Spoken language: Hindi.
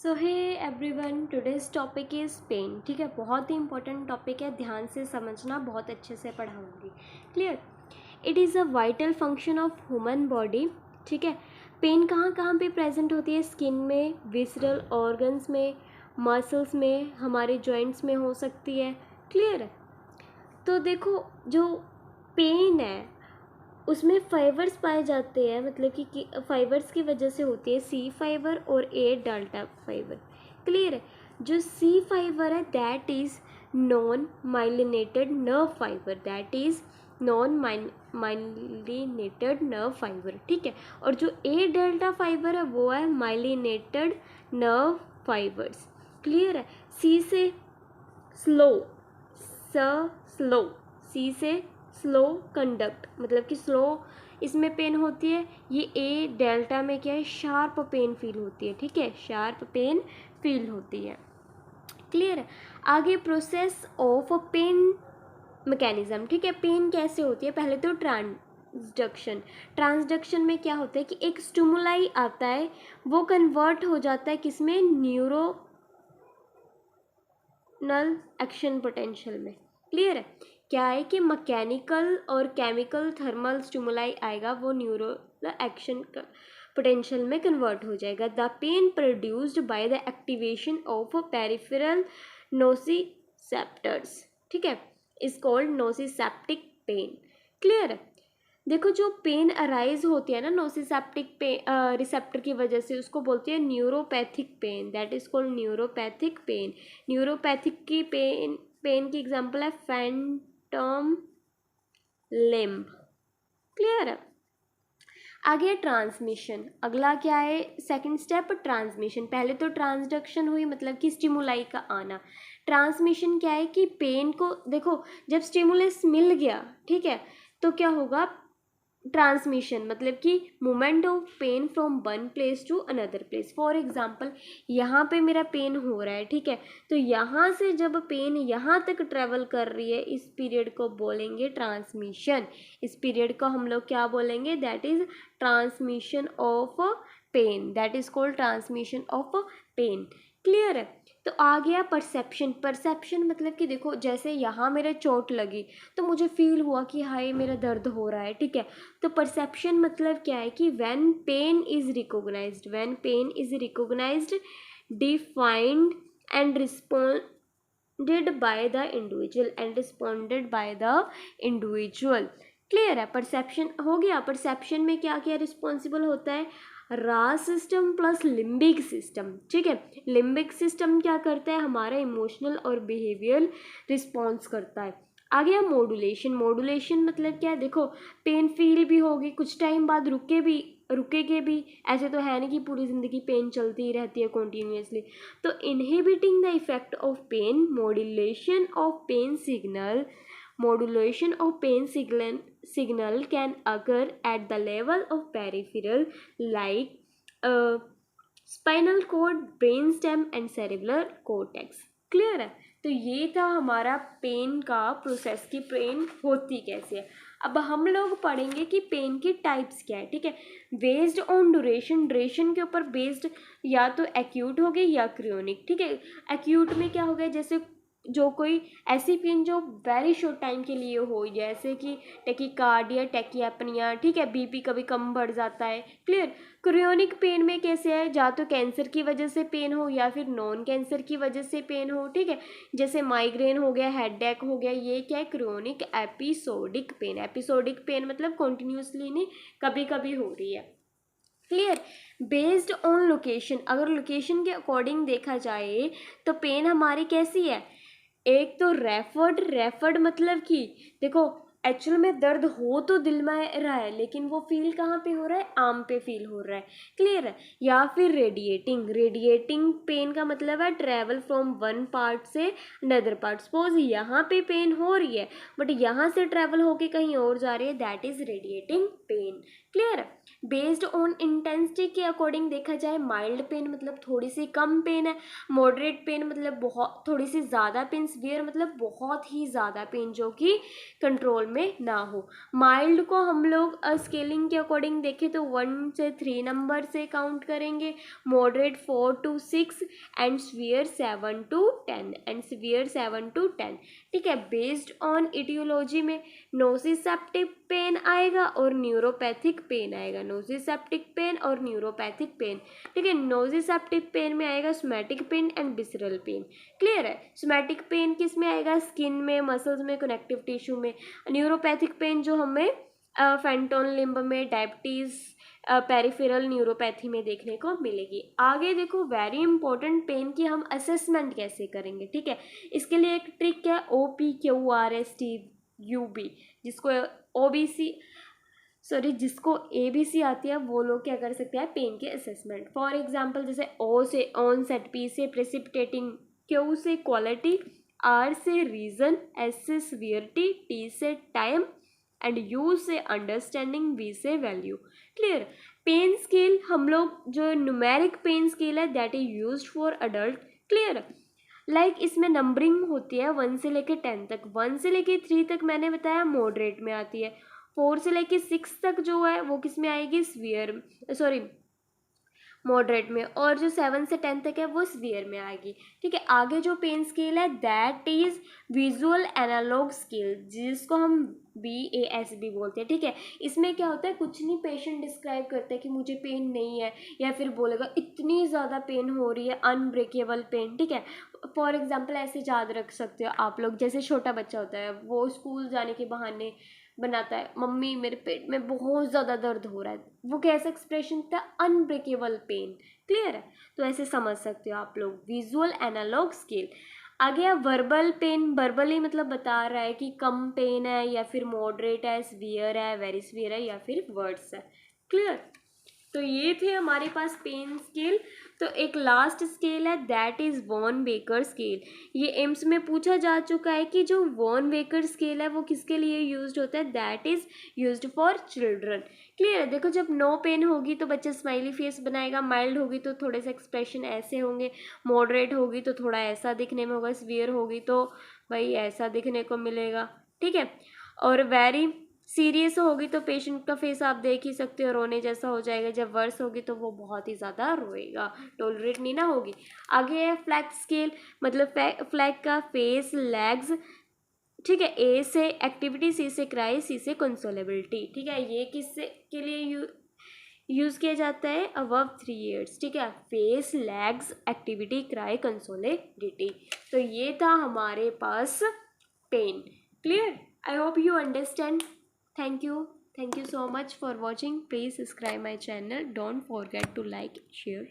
So hey everyone, today's topic is pain. ठीक है, बहुत ही इंपॉर्टेंट टॉपिक है, ध्यान से समझना, बहुत अच्छे से पढ़ाऊंगी। Clear. It is a vital function of human body. ठीक है, पेन कहाँ कहाँ पे प्रेजेंट होती है? स्किन में, विसरल ऑर्गन्स में, मसल्स में, हमारे जॉइंट्स में हो सकती है। क्लियर है। तो देखो, जो पेन है उसमें फाइबर्स पाए जाते हैं, मतलब कि फाइबर्स की वजह से होती है सी फाइबर और ए डेल्टा फाइबर। क्लियर है। जो सी फाइबर है that is non myelinated nerve fibre, that is non myelinated nerve fibre. ठीक है। और जो ए डेल्टा फाइबर है वो है माइलिनेटेड नर्व फाइबर्स। क्लियर है। सी से स्लो, स्लो, सी से स्लो कंडक्ट, मतलब कि स्लो इसमें पेन होती है। ये ए डेल्टा में क्या है? शार्प पेन फील होती है। ठीक है, शार्प पेन फील होती है। क्लियर है। आगे प्रोसेस ऑफ पेन मैकेनिज्म। ठीक है, पेन कैसे होती है? पहले तो ट्रांसडक्शन। ट्रांसडक्शन में क्या होता है कि एक स्टिमुलाई आता है, वो कन्वर्ट हो जाता है किसमें? न्यूरोनल एक्शन पोटेंशियल में। क्लियर है। क्या है कि मैकेनिकल और केमिकल थर्मल स्टिमुलाई आएगा, वो न्यूरल एक्शन पोटेंशियल में कन्वर्ट हो जाएगा। The pain produced by the activation of peripheral nociceptors, ठीक है, is called nociceptive pain. Clear है। देखो, जो पेन अराइज होती है ना नोसिसेप्टिक रिसेप्टर की वजह से, उसको बोलते हैं neuropathic pain, that is called neuropathic pain. Neuropathic की पेन की एग्जांपल है फैंटम लिम्ब। क्लियर है। आगे ट्रांसमिशन। अगला क्या है? Second step transmission. पहले तो ट्रांसडक्शन हुई, मतलब कि स्टिमुलाई का आना। ट्रांसमिशन क्या है कि पेन को, देखो, जब स्टिमुलस मिल गया, ठीक है, तो क्या होगा? ट्रांसमिशन, मतलब कि movement of pain from one place to another place. For example, यहाँ पे मेरा पेन हो रहा है, ठीक है, तो यहाँ से जब पेन यहाँ तक ट्रेवल कर रही है, इस पीरियड को बोलेंगे ट्रांसमिशन। इस पीरियड को हम लोग क्या बोलेंगे? That is transmission of pain, that is called transmission of pain. Clear है। तो आ गया परसेप्शन। परसेप्शन मतलब कि देखो, जैसे यहाँ मेरे चोट लगी तो मुझे फील हुआ कि हाय मेरा दर्द हो रहा है। ठीक है, तो परसेप्शन मतलब क्या है कि when pain is recognised, when pain is recognised, defined and responded by the individual, and responded by the individual. Clear है। परसेप्शन हो गया। परसेप्शन में क्या क्या रिस्पॉन्सिबल होता है? रास सिस्टम प्लस लिम्बिक सिस्टम। ठीक है, लिम्बिक सिस्टम क्या करता है? हमारा इमोशनल और बिहेवियर रिस्पॉन्स करता है। आ गया मॉड्यूलेशन। मॉड्यूलेशन मतलब क्या है? देखो, पेन फील भी होगी, कुछ टाइम बाद रुकेगे भी, ऐसे तो है नहीं कि पूरी ज़िंदगी पेन चलती ही रहती है कॉन्टीन्यूसली। तो inhibiting the effect of pain, modulation of pain signal, modulation of pain signal can occur at the level of peripheral, like spinal cord, brainstem and cerebral cortex। Clear है। तो ये था हमारा पेन का प्रोसेस, की पेन होती कैसे है। अब हम लोग पढ़ेंगे कि पेन की टाइप्स क्या है। ठीक है, बेस्ड ऑन ड्यूरेशन, ड्यूरेशन के ऊपर बेस्ड, या तो एक्यूट हो गई या क्रोनिक। ठीक है, एक्यूट में क्या हो गया? जैसे जो कोई ऐसी पेन जो वेरी शॉर्ट टाइम के लिए हो, जैसे कि टेकिकार्डिया, टेकिएपनिया। ठीक है, बीपी कभी कम बढ़ जाता है। क्लियर। क्रोनिक पेन में कैसे है? या तो कैंसर की वजह से पेन हो या फिर नॉन कैंसर की वजह से पेन हो। ठीक है, जैसे माइग्रेन हो गया, हेडेक हो गया, ये क्या है? Chronic episodic pain. Episodic pain मतलब कॉन्टिन्यूसली नहीं, कभी कभी हो रही है। क्लियर। बेस्ड ऑन लोकेशन, अगर लोकेशन के अकॉर्डिंग देखा जाए तो पेन हमारी कैसी है? एक तो रेफर्ड मतलब कि देखो, एक्चुअल में दर्द हो तो दिल में रहा है, लेकिन वो फील कहाँ पे हो रहा है? आर्म पे फील हो रहा है। क्लियर है। या फिर रेडिएटिंग। रेडिएटिंग पेन का मतलब है ट्रेवल फ्रॉम वन पार्ट से अनदर पार्ट। सपोज यहाँ पे पेन हो रही है बट यहाँ से ट्रेवल होके कहीं और जा रही है, that is radiating pain. Clear है। बेस्ड ऑन इंटेंसिटी के अकॉर्डिंग देखा जाए, माइल्ड पेन मतलब थोड़ी सी कम पेन है, मॉडरेट पेन मतलब बहुत थोड़ी सी ज़्यादा पेन, सीवियर मतलब बहुत ही ज़्यादा पेन जो कि कंट्रोल में ना हो। माइल्ड को हम लोग स्केलिंग के अकॉर्डिंग देखें तो 1 से 3 नंबर से काउंट करेंगे, moderate 4 to 6 and severe 7 to 10 ठीक है। बेस्ड ऑन इटियोलॉजी में नोसिसेप्टिक पेन आएगा और न्यूरोपैथिक पेन आएगा, नोसिसेप्टिक पेन और न्यूरोपैथिक पेन, ठीक है। नोसिसेप्टिक पेन में आएगा somatic pain and visceral pain. Clear है। सोमैटिक पेन किस में आएगा, स्किन में, मसल्स में, कनेक्टिव टिश्यू में। न्यूरोपैथिक पेन जो हमें फेंटोन लिम्ब में, डायबिटीज, पेरिफेरल न्यूरोपैथी में देखने को मिलेगी। आगे देखो, वेरी इंपॉर्टेंट, पेन की हम असेसमेंट कैसे करेंगे, ठीक है। इसके लिए एक ट्रिक है, OPQRSTUB, जिसको जिसको ABC आती है वो लोग क्या कर सकते हैं, पेन के असेसमेंट। फॉर एग्जांपल जैसे O से ऑनसेट, P से प्रेसिपिटेटिंग, Q से क्वालिटी, R से रीजन, S से सीवियरिटी, T से टाइम एंड U से अंडरस्टैंडिंग, V से वैल्यू। क्लियर। पेन स्केल हम लोग जो न्यूमेरिक पेन स्केल है that is used for adult. Clear. Like इसमें नंबरिंग होती है 1 से लेके 10 तक, 1 से लेके 3 तक मैंने बताया मॉडरेट में आती है, 4 से लेके 6 तक जो है वो किस में आएगी, मॉडरेट में, और जो 7 से 10 तक है वो सीवियर में आएगी, ठीक है। आगे जो पेन स्केल है that is visual analogue scale, जिसको हम VASB बोलते हैं, ठीक है। इसमें क्या होता है, कुछ नहीं, पेशेंट डिस्क्राइब करता है कि मुझे पेन नहीं है, या फिर बोलेगा इतनी ज़्यादा पेन हो रही है, अनब्रेकेबल पेन, ठीक है। फॉर एग्जाम्पल ऐसे याद रख सकते हो आप लोग, जैसे छोटा बच्चा होता है वो स्कूल जाने के बहाने बनाता है, मम्मी मेरे पेट में बहुत ज़्यादा दर्द हो रहा है, वो कैसा एक्सप्रेशन था, अनब्रेकेबल पेन। क्लियर है। तो ऐसे समझ सकते हो आप लोग, विजुअल एनालॉग स्केल। आ गया वर्बल पेन, वर्बली मतलब बता रहा है कि कम पेन है या फिर मॉडरेट है, सीवियर है, वेरी सीवियर है, या फिर वर्ड्स है। क्लियर। तो ये थे हमारे पास पेन स्केल। तो एक लास्ट स्केल है that is Wong Baker scale. ये एम्स में पूछा जा चुका है कि जो वॉन बेकर स्केल है वो किसके लिए यूज्ड होता है, that is used for children. Clear है। देखो, जब नो पेन होगी तो बच्चा स्माइली फेस बनाएगा, माइल्ड होगी तो थोड़े से एक्सप्रेशन ऐसे होंगे, मॉडरेट होगी तो थोड़ा ऐसा दिखने में होगा, सीवियर होगी तो भाई ऐसा दिखने को मिलेगा, ठीक है। और वेरी सीरियस होगी तो पेशेंट का फेस आप देख ही सकते हो, रोने जैसा हो जाएगा। जब वर्स होगी तो वो बहुत ही ज़्यादा रोएगा, टॉलरेट नहीं ना होगी। आगे है फ्लैग स्केल, मतलब फ्लैग का फेस, लेग्स, ठीक है। A से एक्टिविटी, C से क्राई, C से कंसोलेबिलिटी, ठीक है। ये किससे के लिए यूज़ किया जाता है, अबव 3 years, ठीक है। Face, legs, activity, cry, consolability. तो ये था हमारे पास pain. Clear. I hope you understand. Thank you. Thank you so much for watching. Please subscribe my channel. Don't forget to like, share.